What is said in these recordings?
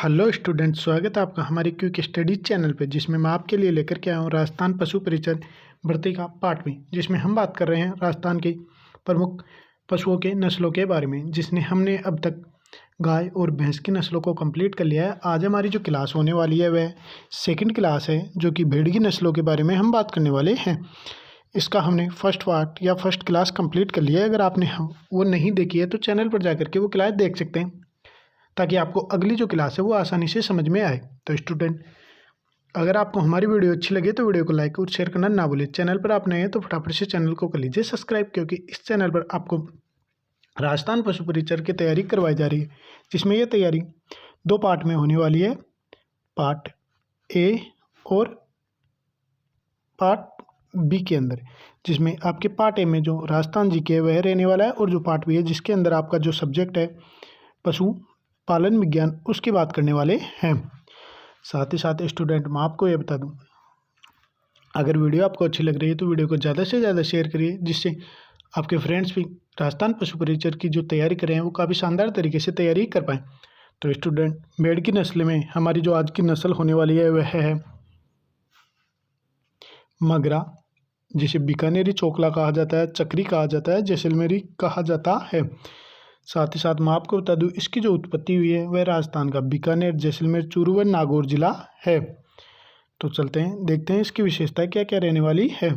Hello student, स्वागत है आपका हमारे क्विक स्टडीज चैनल पे, जिसमें मैं आपके लिए लेकर के आया हूँ राजस्थान पशु परिचय भर्ती का पार्ट में, जिसमें हम बात कर रहे हैं राजस्थान के प्रमुख पशुओं के नस्लों के बारे में, जिसने हमने अब तक गाय और भैंस की नस्लों को कंप्लीट कर लिया है। आज हमारी जो क्लास होने वाली है वह सेकंड क्लास है, जो कि भेड़ की नस्लों के बारे में हम बात करने वाले हैं। इसका हमने फर्स्ट पार्ट या फर्स्ट क्लास कंप्लीट कर लिया है। अगर आपने वो नहीं देखी है तो चैनल पर जा करके वो क्लास देख सकते हैं, ताकि आपको अगली जो क्लास है वो आसानी से समझ में आए। तो स्टूडेंट, अगर आपको हमारी वीडियो अच्छी लगे तो वीडियो को लाइक और शेयर करना ना भूलें। चैनल पर आप नए हैं तो फटाफट से चैनल को कर लीजिए सब्सक्राइब, क्योंकि इस चैनल पर आपको राजस्थान पशु परिचय की तैयारी करवाई जा रही है, जिसमें यह तैयारी 2 पार्ट में होने वाली है, पार्ट ए और पार्ट बी के अंदर। जिसमें आपके पार्ट ए में जो राजस्थान जीके वह रहने वाला है, और जो पार्ट बी है जिसके अंदर आपका जो सब्जेक्ट है पशु पालन विज्ञान, उसकी बात करने वाले हैं। साथ ही साथ स्टूडेंट, मैं आपको ये बता दूं, अगर वीडियो आपको अच्छी लग रही है तो वीडियो को ज़्यादा से ज़्यादा शेयर करिए, जिससे आपके फ्रेंड्स भी राजस्थान पशु परिचय की जो तैयारी कर रहे हैं वो काफ़ी शानदार तरीके से तैयारी कर पाएँ। तो स्टूडेंट, भेड़ की नस्ल में हमारी जो आज की नस्ल होने वाली है वह है मगरा, जिसे बीकानेरी चोकला कहा जाता है, चक्री कहा जाता है, जैसलमेरी कहा जाता है। साथ ही साथ मैं आपको बता दूं, इसकी जो उत्पत्ति हुई है वह राजस्थान का बीकानेर, जैसलमेर, चूरू व नागौर जिला है। तो चलते हैं, देखते हैं इसकी विशेषताएं क्या क्या रहने वाली है।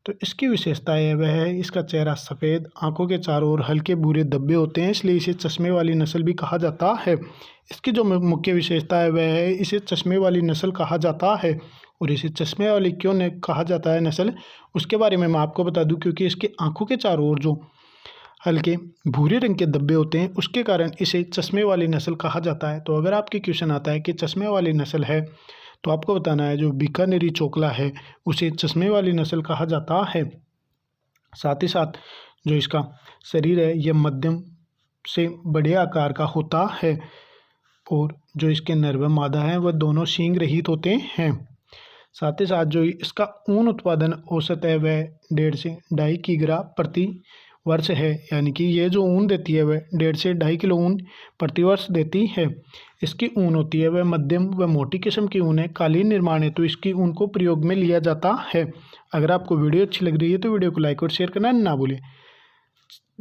तो इसकी विशेषताएं है वह है, इसका चेहरा सफ़ेद, आंखों के चारों ओर हल्के भूरे धब्बे होते हैं, इसलिए इसे चश्मे वाली नस्ल भी कहा जाता है। इसकी जो मुख्य विशेषता है वह है, इसे चश्मे वाली नस्ल कहा जाता है। और इसे चश्मे वाली क्यों कहा जाता है नस्ल, उसके बारे में मैं आपको बता दूं, क्योंकि इसके आंखों के चारों ओर जो हल्के भूरे रंग के धब्बे होते हैं, उसके कारण इसे चश्मे वाली नस्ल कहा जाता है। तो अगर आपके क्वेश्चन आता है कि चश्मे वाली नस्ल है, तो आपको बताना है जो बीकानेरी चोकला है उसे चश्मे वाली नस्ल कहा जाता है। साथ ही साथ जो इसका शरीर है यह मध्यम से बड़े आकार का होता है, और जो इसके नर व मादा हैं वह दोनों सींग रहित होते हैं। साथ ही साथ जो इसका ऊन उत्पादन औसत है वह 1.5 से 2.5 किग्रा प्रति वर्ष है, यानी कि ये जो ऊन देती है वह 1.5 से 2.5 किलो ऊन प्रति वर्ष देती है। इसकी ऊन होती है वह मध्यम व मोटी किस्म की ऊन है, कालीन निर्माण है, तो इसकी ऊन को प्रयोग में लिया जाता है। अगर आपको वीडियो अच्छी लग रही है तो वीडियो को लाइक और शेयर करना ना भूलें।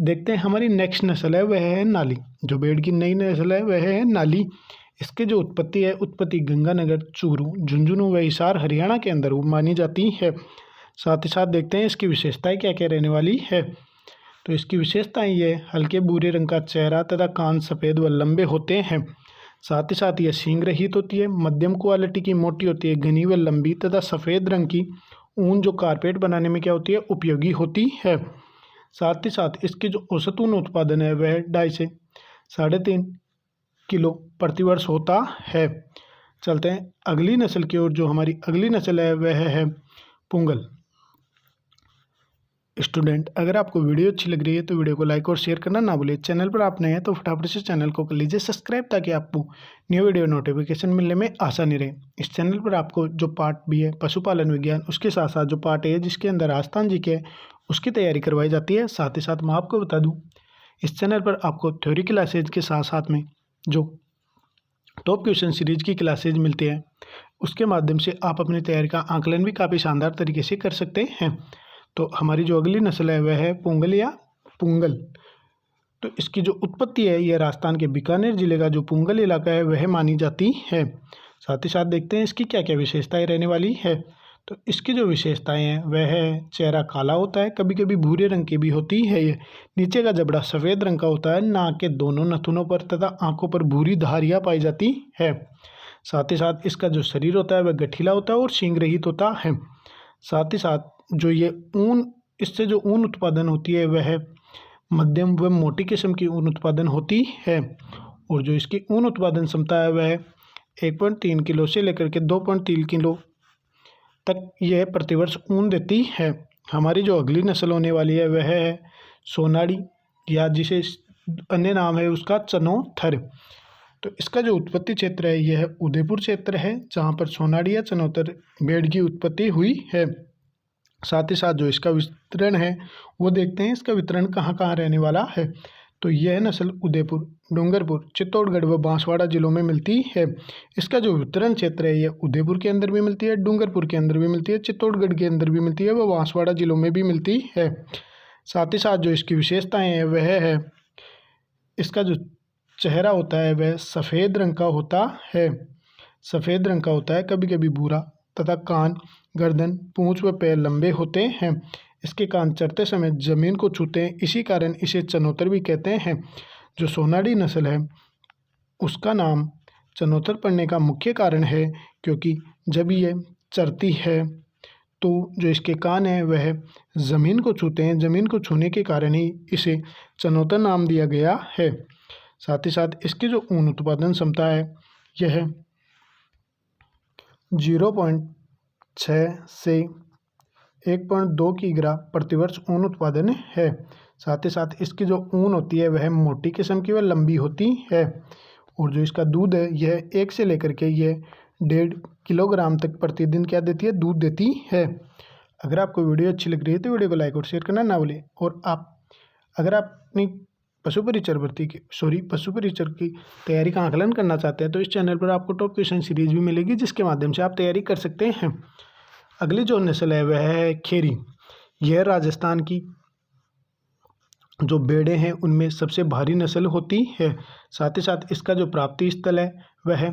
देखते हैं हमारी नेक्स्ट नस्ल है वह है नाली। जो भेड़ की नई नस्ल है वह है नाली। इसके जो उत्पत्ति है, उत्पत्ति गंगानगर, चूरू, झुंझुनू व हिसार, हरियाणा के अंदर मानी जाती है। साथ ही साथ देखते हैं इसकी विशेषताएं क्या क्या रहने वाली है। तो इसकी विशेषताएं ये, हल्के भूरे रंग का चेहरा तथा कान सफ़ेद व लंबे होते हैं। साथ ही साथ यह सींग रहित होती है, मध्यम क्वालिटी की मोटी होती है, घनी व लंबी तथा सफ़ेद रंग की ऊन जो कारपेट बनाने में क्या होती है, उपयोगी होती है। साथ ही साथ इसकी जो औसत ऊन उत्पादन है वह 2.5 से 3.5 किलो प्रति वर्ष होता है। चलते हैं अगली नस्ल की ओर। जो हमारी अगली नस्ल है वह है पुंगल। स्टूडेंट, अगर आपको वीडियो अच्छी लग रही है तो वीडियो को लाइक और शेयर करना ना भूलें। चैनल पर आप नए हैं तो फटाफट से चैनल को कर लीजिए सब्सक्राइब, ताकि आपको न्यू वीडियो नोटिफिकेशन मिलने में आसानी रहे। इस चैनल पर आपको जो पार्ट बी है पशुपालन विज्ञान, उसके साथ साथ जो पार्ट ए है जिसके अंदर राजस्थान जी के है, उसकी तैयारी करवाई जाती है। साथ ही साथ मैं आपको बता दूँ, इस चैनल पर आपको थ्योरी क्लासेज के साथ साथ में जो टॉप क्वेश्चन सीरीज की क्लासेज मिलती हैं, उसके माध्यम से आप अपनी तैयारी का आकलन भी काफ़ी शानदार तरीके से कर सकते हैं। तो हमारी जो अगली नस्ल है वह है पुंगल या पुंगल। तो इसकी जो उत्पत्ति है यह राजस्थान के बीकानेर जिले का जो पुंगल इलाका है वह मानी जाती है। साथ ही साथ देखते हैं इसकी क्या क्या विशेषताएं रहने वाली है। तो इसकी जो विशेषताएं हैं वह है, चेहरा काला होता है, कभी कभी भूरे रंग की भी होती है ये, नीचे का जबड़ा सफ़ेद रंग का होता है, नाक के दोनों नथुनों पर तथा आंखों पर भूरी धारियाँ पाई जाती है। साथ ही साथ इसका जो शरीर होता है वह गठीला होता है और सींग रहित होता है। साथ ही साथ जो ये ऊन, इससे जो ऊन उत्पादन होती है वह मध्यम व मोटी किस्म की ऊन उत्पादन होती है। और जो इसकी ऊन उत्पादन क्षमता है वह 1.3 किलो से लेकर के 2.3 किलो तक यह प्रतिवर्ष ऊन देती है। हमारी जो अगली नस्ल होने वाली है वह है सोनाड़ी, या जिसे अन्य नाम है उसका चनोथर। तो इसका जो उत्पत्ति क्षेत्र है यह उदयपुर क्षेत्र है, जहाँ पर सोनाड़ी या चनोतर भेड़ की उत्पत्ति हुई है। साथ ही साथ जो इसका वितरण है वो देखते हैं, इसका वितरण कहाँ कहाँ रहने वाला है। तो यह नस्ल उदयपुर, डूंगरपुर, चित्तौड़गढ़ व बांसवाड़ा जिलों में मिलती है। इसका जो वितरण क्षेत्र है यह उदयपुर के अंदर भी मिलती है, डूंगरपुर के अंदर भी मिलती है, चित्तौड़गढ़ के अंदर भी मिलती है व बांसवाड़ा जिलों में भी मिलती है। साथ ही साथ जो इसकी विशेषताएं हैं वह है इसका जो चेहरा होता है वह सफ़ेद रंग का होता है, सफ़ेद रंग का होता है, कभी कभी भूरा, तथा कान, गर्दन, पूंछ व पैर लंबे होते हैं। इसके कान चरते समय जमीन को छूते हैं, इसी कारण इसे चनोतर भी कहते हैं। जो सोनाली नस्ल है उसका नाम चनोतर पड़ने का मुख्य कारण है क्योंकि जब ये चरती है तो जो इसके कान हैं वह ज़मीन को छूते हैं, ज़मीन को छूने के कारण ही इसे चनोतर नाम दिया गया है। साथ ही साथ इसकी जो ऊन उत्पादन क्षमता है यह 0.6 से 1.2 किग्रा प्रतिवर्ष ऊन उत्पादन है। साथ ही साथ इसकी जो ऊन होती है वह मोटी किस्म की व लंबी होती है और जो इसका दूध है यह 1 से लेकर के यह 1.5 किलोग्राम तक प्रतिदिन क्या देती है, दूध देती है। अगर आपको वीडियो अच्छी लग रही है तो वीडियो को लाइक और शेयर करना ना भूलें। और अगर आप अपनी पशु परिचर की तैयारी का आकलन करना चाहते हैं तो इस चैनल पर आपको टॉप क्वेश्चन सीरीज भी मिलेगी जिसके माध्यम से आप तैयारी कर सकते हैं। अगली जो नस्ल है वह है खेरी। यह राजस्थान की जो भेड़ें हैं उनमें सबसे भारी नस्ल होती है। साथ ही साथ इसका जो प्राप्ति स्थल है वह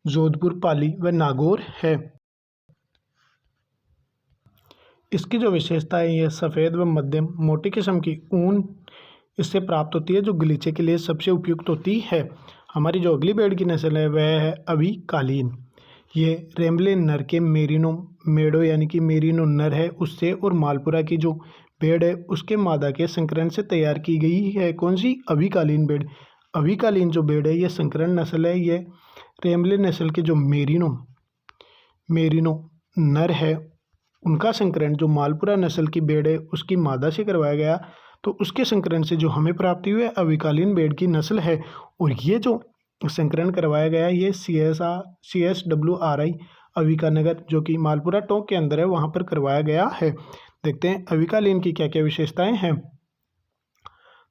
जोधपुर, पाली व नागौर है। इसकी जो विशेषता है यह सफ़ेद व मध्यम मोटी किस्म की ऊन इससे प्राप्त होती है जो गलीचे के लिए सबसे उपयुक्त होती है। हमारी जो अगली भेड़ की नस्ल है वह है अभिकालीन। ये रेम्बले नर के मेरिनो मेडो यानी कि मेरिनो नर है उससे और मालपुरा की जो भेड़ है उसके मादा के संकरण से तैयार की गई है। कौन सी? अभिकालीन भेड़। अभिकालीन जो भेड़ है ये संकरण नस्ल है। ये रेम्बले नस्ल के जो मेरिनो नर है उनका संकरण जो मालपुरा नस्ल की भेड़ है उसकी मादा से करवाया गया, तो उसके संकरण से जो हमें प्राप्ति हुई है अभिकालीन भेड़ की नस्ल है। और ये जो संकरण करवाया गया ये CSWRI अविकानगर जो कि मालपुरा टोंक के अंदर है वहाँ पर करवाया गया है। देखते हैं अविकालीन की क्या क्या विशेषताएं हैं।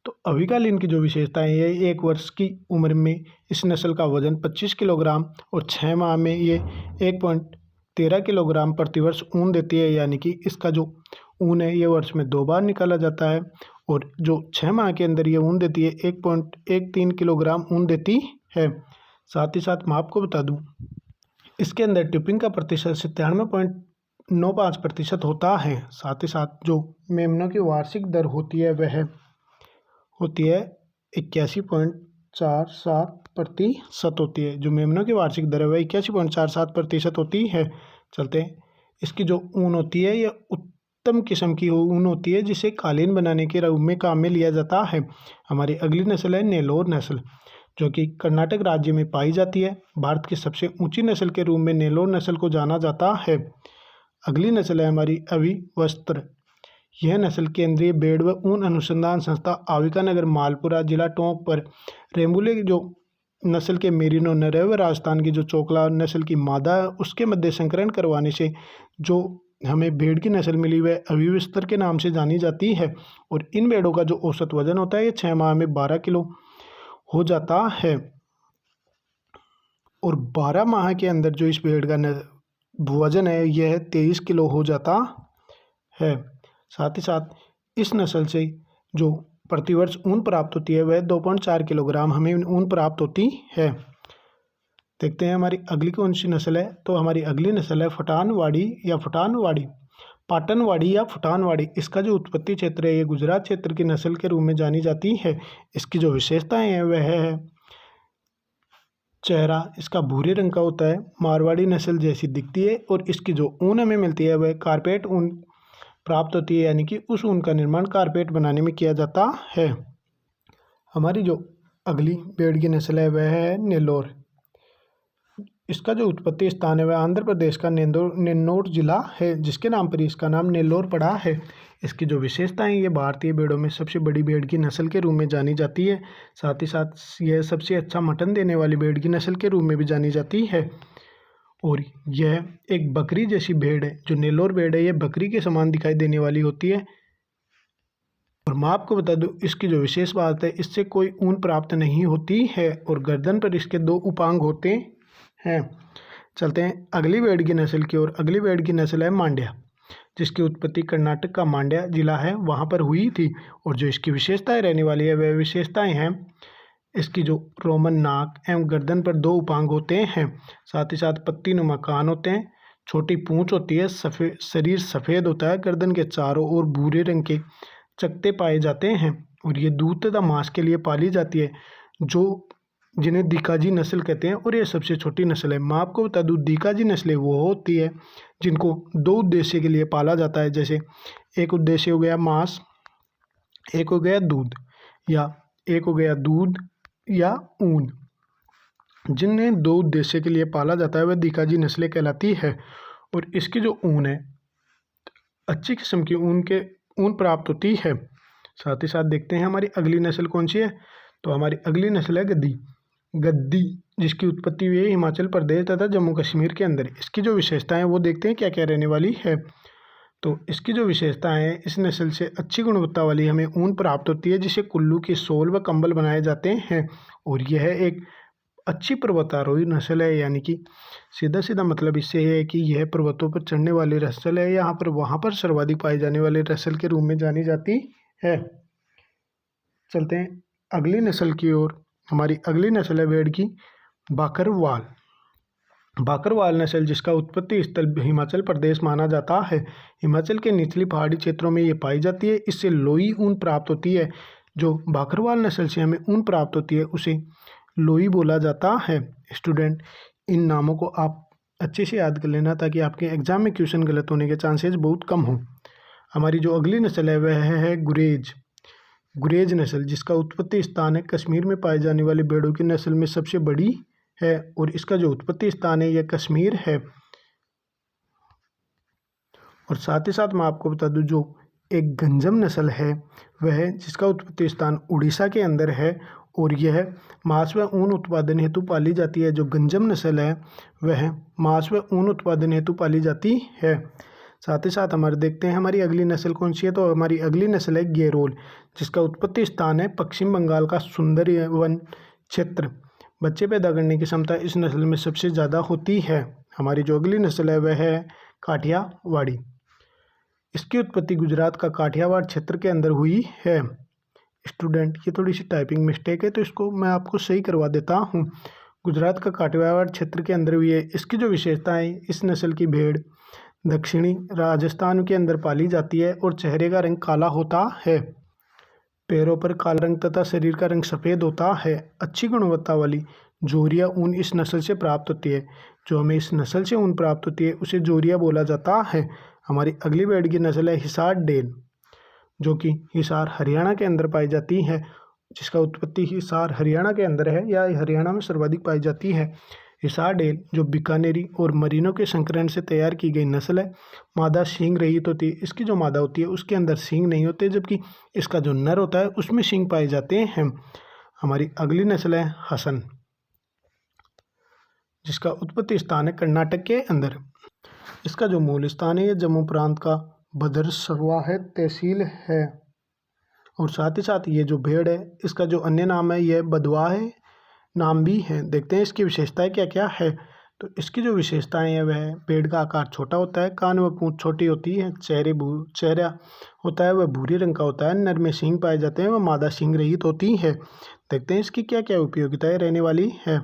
तो अविकालीन की जो विशेषताएं ये 1 वर्ष की उम्र में इस नस्ल का वजन 25 किलोग्राम और 6 माह में ये 1.13 किलोग्राम प्रतिवर्ष ऊन देती है। यानी कि इसका जो ऊन है ये वर्ष में 2 बार निकाला जाता है और जो 6 माह के अंदर ये ऊन देती है 1.13 किलोग्राम ऊन देती है। साथ ही साथ मैं आपको बता दूं इसके अंदर टिपिंग का प्रतिशत 97.95% होता है। साथ ही साथ जो मेमनों की वार्षिक दर होती है वह होती है 81.47% होती है। जो मेमनों की वार्षिक दर है वह 81.47% होती है। चलते हैं इसकी जो ऊन होती है यह उत्तम किस्म की ऊन होती है जिसे कालीन बनाने के रूप में काम में लिया जाता है। हमारी अगली नस्ल है नेलोर नस्ल जो कि कर्नाटक राज्य में पाई जाती है। भारत की सबसे ऊंची नस्ल के रूप में नेलोर नस्ल को जाना जाता है। अगली नस्ल है हमारी अविवस्त्र। यह नस्ल केंद्रीय भेड़ व ऊन अनुसंधान संस्था अविकानगर, मालपुरा, जिला टोंक पर रेम्बुले जो नस्ल के मेरिनो नर है व राजस्थान की जो चोकला नस्ल की मादा है उसके मध्य संकरण करवाने से जो हमें भेड़ की नस्ल मिली वह अविवस्त्र के नाम से जानी जाती है। और इन भेड़ों का जो औसत वजन होता है ये 6 माह में 12 किलो हो जाता है। और 12 माह के अंदर जो इस भेड़ का वजन है यह 23 किलो हो जाता है। साथ ही साथ इस नस्ल से जो प्रतिवर्ष ऊन प्राप्त होती है वह 2.4 किलोग्राम हमें ऊन प्राप्त होती है। देखते हैं हमारी अगली कौन सी नस्ल है। तो हमारी अगली नस्ल है पाटनवाड़ी या फुटानवाड़ी। इसका जो उत्पत्ति क्षेत्र है ये गुजरात क्षेत्र की नस्ल के रूप में जानी जाती है। इसकी जो विशेषताएं हैं वह है चेहरा इसका भूरे रंग का होता है, मारवाड़ी नस्ल जैसी दिखती है और इसकी जो ऊन हमें मिलती है वह कारपेट ऊन प्राप्त होती है। यानी कि उस ऊन का निर्माण कारपेट बनाने में किया जाता है। हमारी जो अगली भेड़ की नस्ल है वह है नेल्लोर। इसका जो उत्पत्ति स्थान है वह आंध्र प्रदेश का नेल्लोर जिला है जिसके नाम पर इसका नाम नेल्लोर पड़ा है। इसकी जो विशेषताएं ये भारतीय भेड़ों में सबसे बड़ी भेड़ की नस्ल के रूप में जानी जाती है। साथ ही साथ यह सबसे अच्छा मटन देने वाली भेड़ की नस्ल के रूप में भी जानी जाती है। और यह एक बकरी जैसी भेड़ है। जो नेल्लोर भेड़ है यह बकरी के समान दिखाई देने वाली होती है। और और मैं आपको बता दूं इसकी जो विशेष बात है, इससे कोई ऊन प्राप्त नहीं होती है और गर्दन पर इसके 2 उपांग होते हैं। चलते हैं अगली भेड़ की नस्ल की ओर। अगली भेड़ की नस्ल है मांड्या, जिसकी उत्पत्ति कर्नाटक का मांड्या जिला है वहाँ पर हुई थी। और जो इसकी विशेषताएं रहने वाली है वह विशेषताएं हैं इसकी जो रोमन नाक एवं गर्दन पर 2 उपांग होते हैं, साथ ही साथ पत्तीनुमा कान होते हैं, छोटी पूंछ होती है, सफ़ेद शरीर सफ़ेद होता है, गर्दन के चारों ओर भूरे रंग के चकते पाए जाते हैं और ये दूध तथा मांस के लिए पाली जाती है, जो जिन्हें दीकाजी नस्ल कहते हैं और ये सबसे छोटी नस्ल है। मैं आपको बता दूँ दीकाजी नस्लें वो होती है जिनको 2 उद्देश्य के लिए पाला जाता है। जैसे एक उद्देश्य हो गया मांस, एक हो गया दूध, या एक हो गया दूध या ऊन। जिन्हें 2 उद्देश्य के लिए पाला जाता है वह दीकाजी नस्लें कहलाती है। और इसकी जो ऊन है अच्छी किस्म की ऊन प्राप्त होती है। साथ ही साथ देखते हैं हमारी अगली नस्ल कौन सी है। तो हमारी अगली नस्ल है गद्दी। गद्दी जिसकी उत्पत्ति हुई है हिमाचल प्रदेश तथा जम्मू कश्मीर के अंदर। इसकी जो विशेषताएं हैं वो देखते हैं क्या क्या रहने वाली है। तो इसकी जो विशेषताएं हैं, इस नस्ल से अच्छी गुणवत्ता वाली हमें ऊन प्राप्त होती है, जिससे कुल्लू के सोल व कंबल बनाए जाते हैं। और यह एक अच्छी पर्वतारोही नस्ल है, यानी कि सीधा सीधा मतलब इससे है कि यह पर्वतों पर चढ़ने वाली नस्ल है। यहाँ पर वहाँ पर सर्वाधिक पाई जाने वाली नस्ल के रूप में जानी जाती है। चलते हैं अगली नस्ल की ओर। हमारी अगली नस्ल है भेड़ की बाकरवाल। बाकरवाल नस्ल जिसका उत्पत्ति स्थल हिमाचल प्रदेश माना जाता है। हिमाचल के निचली पहाड़ी क्षेत्रों में ये पाई जाती है। इससे लोई ऊन प्राप्त होती है। जो बाकरवाल नस्ल से हमें ऊन प्राप्त होती है उसे लोई बोला जाता है। स्टूडेंट, इन नामों को आप अच्छे से याद कर लेना ताकि आपके एग्जाम में क्वेश्चन गलत होने के चांसेस बहुत कम हो। हमारी जो अगली नस्ल है वह है गुरेज। गुरेज नस्ल जिसका उत्पत्ति स्थान है कश्मीर में पाई जाने वाली भेड़ों की नस्ल में सबसे बड़ी है और इसका जो उत्पत्ति स्थान है यह कश्मीर है। और साथ ही साथ मैं आपको बता दूं जो एक गंजम नस्ल है वह जिसका उत्पत्ति स्थान उड़ीसा के अंदर है और यह मांस व ऊन उत्पादन हेतु पाली जाती है। जो गंजम नस्ल है वह मांस व ऊन उत्पादन हेतु पाली जाती है। साथ ही साथ हमारे देखते हैं हमारी अगली नस्ल कौन सी है। तो हमारी अगली नस्ल है गेरोल, जिसका उत्पत्ति स्थान है पश्चिम बंगाल का सुंदरवन क्षेत्र। बच्चे पैदा करने की क्षमता इस नस्ल में सबसे ज़्यादा होती है। हमारी जो अगली नस्ल है वह है काठियावाड़ी। इसकी उत्पत्ति गुजरात का काठियावाड़ क्षेत्र के अंदर हुई है। स्टूडेंट, ये थोड़ी सी टाइपिंग मिस्टेक है तो इसको मैं आपको सही करवा देता हूँ। गुजरात का काठियावाड़ क्षेत्र के अंदर हुई है। इसकी जो विशेषताएं, इस नस्ल की भेड़ दक्षिणी राजस्थान के अंदर पाली जाती है और चेहरे का रंग काला होता है, पैरों पर काला रंग तथा शरीर का रंग सफ़ेद होता है। अच्छी गुणवत्ता वाली जोरिया ऊन इस नस्ल से प्राप्त होती है। जो हमें इस नस्ल से ऊन प्राप्त होती है उसे जोरिया बोला जाता है। हमारी अगली भेड़ की नस्ल है हिसार डेल, जो कि हिसार हरियाणा के अंदर पाई जाती है, जिसका उत्पत्ति हिसार हरियाणा के अंदर है या हरियाणा में सर्वाधिक पाई जाती है। हिसार डेल जो बीकानेरी और मरीनों के संकरण से तैयार की गई नस्ल है। मादा सींग रहित होती है। इसकी जो मादा होती है उसके अंदर सींग नहीं होते, जबकि इसका जो नर होता है उसमें सींग पाए जाते हैं। हमारी अगली नस्ल है हसन, जिसका उत्पत्ति स्थान है कर्नाटक के अंदर। इसका जो मूल स्थान है यह जम्मू प्रांत का भद्रसवा है तहसील है। और साथ ही साथ ये जो भेड़ है इसका जो अन्य नाम है यह बदवा है नाम भी है। देखते हैं इसकी विशेषताएं क्या क्या है। तो इसकी जो विशेषताएं हैं वह भेड़ का आकार छोटा होता है, कान व पूंछ छोटी होती है, चेहरा होता है वह भूरे रंग का होता है, नर में सींग पाए जाते हैं, वह मादा सींग रहित होती है। देखते हैं इसकी क्या क्या उपयोगिताएं रहने वाली है।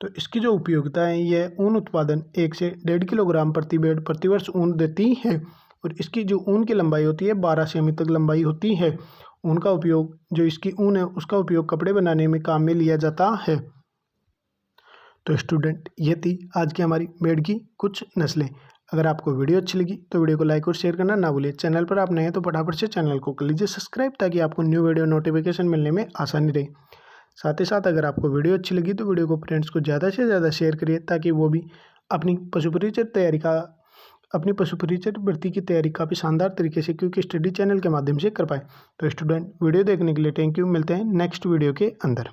तो इसकी जो उपयोगिता है यह ऊन उत्पादन 1 से 1.5 किलोग्राम प्रति भेड़ प्रतिवर्ष ऊन देती है। और इसकी जो ऊन की लंबाई होती है 12 सेमी तक लंबाई होती है। ऊन का उपयोग, जो इसकी ऊन है उसका उपयोग कपड़े बनाने में काम में लिया जाता है। तो स्टूडेंट, ये थी आज की हमारी भेड़ की कुछ नस्लें। अगर आपको वीडियो अच्छी लगी तो वीडियो को लाइक और शेयर करना ना भूलिए। चैनल पर आप नए हैं तो फटाफट से चैनल को कर लीजिए सब्सक्राइब, ताकि आपको न्यू वीडियो नोटिफिकेशन मिलने में आसानी रहे। साथ ही साथ अगर आपको वीडियो अच्छी लगी तो वीडियो को फ्रेंड्स को ज़्यादा से ज़्यादा शेयर करिए, ताकि वो भी अपनी पशु परिचय भर्ती की तैयारी काफ़ी शानदार तरीके से क्योंकि स्टडी चैनल के माध्यम से कर पाए। तो स्टूडेंट, वीडियो देखने के लिए थैंक यू। मिलते हैं नेक्स्ट वीडियो के अंदर।